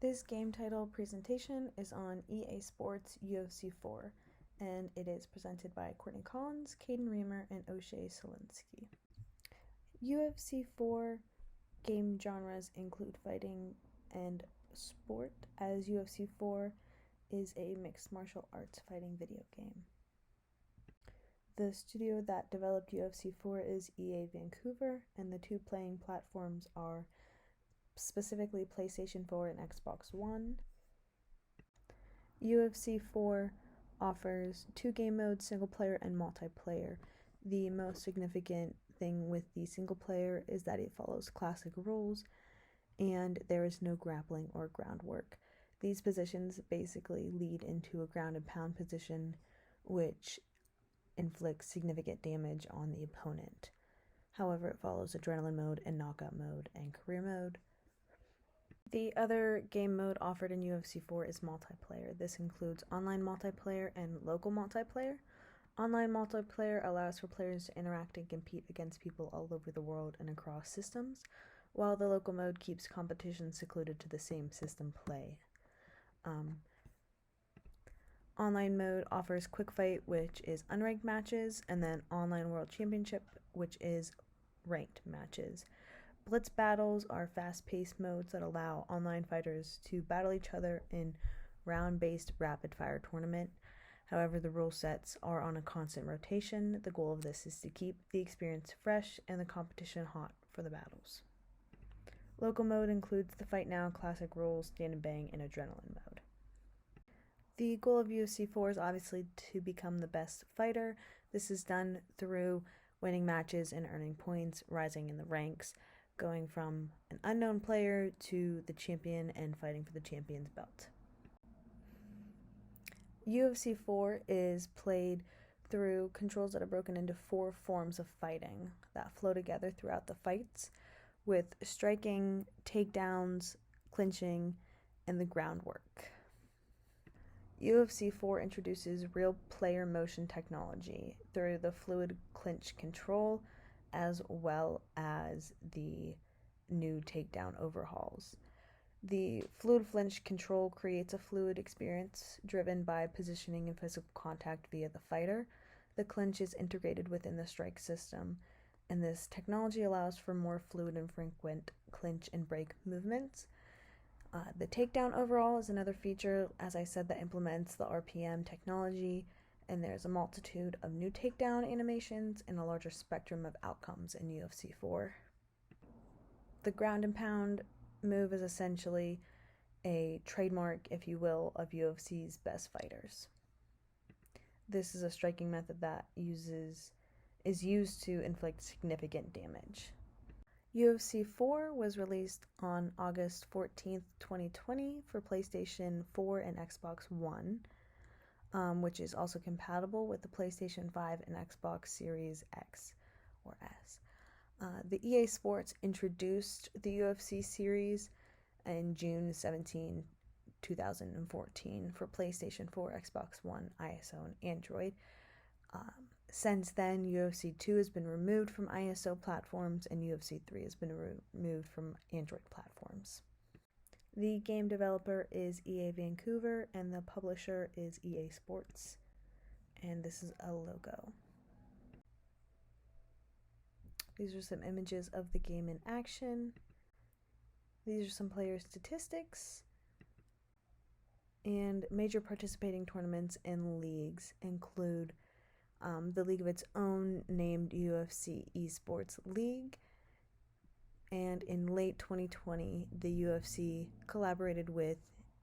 This game title presentation is on EA Sports UFC 4, and it is presented by Courtney, Caden, Reamer, and O'Shea Sulinski. UFC 4 game genres include fighting and sport, as UFC 4 is a mixed martial arts fighting video game. The studio that developed UFC 4 is EA Vancouver, and the two playing platforms are specifically PlayStation 4 and Xbox One. UFC 4 offers two game modes, single player and multiplayer. The most significant thing with the single player is that it follows classic rules and there is no grappling or groundwork. These positions basically lead into a ground and pound position, which inflicts significant damage on the opponent. However, it follows adrenaline mode and knockout mode and career mode. The other game mode offered in UFC 4 is multiplayer. This includes online multiplayer and local multiplayer. Online multiplayer allows for players to interact and compete against people all over the world and across systems, while the local mode keeps competition secluded to the same system play. Online mode offers Quick Fight, which is unranked matches, and then Online World Championship, which is ranked matches. Blitz battles are fast-paced modes that allow online fighters to battle each other in round-based rapid-fire tournament. However, the rule sets are on a constant rotation. The goal of this is to keep the experience fresh and the competition hot for the battles. Local mode includes the Fight Now, classic rules, stand and bang, and adrenaline mode. The goal of UFC 4 is obviously to become the best fighter. This is done through winning matches and earning points, rising in the ranks, going from an unknown player to the champion and fighting for the champion's belt. UFC 4 is played through controls that are broken into 4 forms of fighting that flow together throughout the fights, with striking, takedowns, clinching, and the groundwork. UFC 4 introduces real player motion technology through the fluid clinch control, as well as the new takedown overhauls. The fluid flinch control creates a fluid experience driven by positioning and physical contact via the fighter. The clinch is integrated within the strike system, and this technology allows for more fluid and frequent clinch and break movements. The takedown overhaul is another feature, as I said, that implements the RPM technology, and there's a multitude of new takedown animations and a larger spectrum of outcomes in UFC 4. The ground and pound move is essentially a trademark, if you will, of UFC's best fighters. This is a striking method that is used to inflict significant damage. UFC 4 was released on August 14th, 2020 for PlayStation 4 and Xbox One. Which is also compatible with the PlayStation 5 and Xbox Series X or S. The EA Sports introduced the UFC series in June 17, 2014 for PlayStation 4, Xbox One, ISO, and Android. Since then, UFC 2 has been removed from ISO platforms and UFC 3 has been removed from Android platforms. The game developer is EA Vancouver and the publisher is EA Sports. And this is a logo. These are some images of the game in action. These are some player statistics. And major participating tournaments and leagues include the league of its own named UFC Esports League. And in late 2020, the UFC collaborated with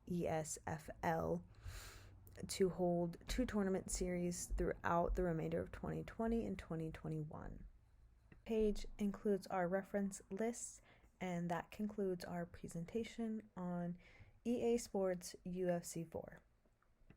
ESFL to hold 2 tournament series throughout the remainder of 2020 and 2021. The page includes our reference lists, and that concludes our presentation on EA Sports UFC 4.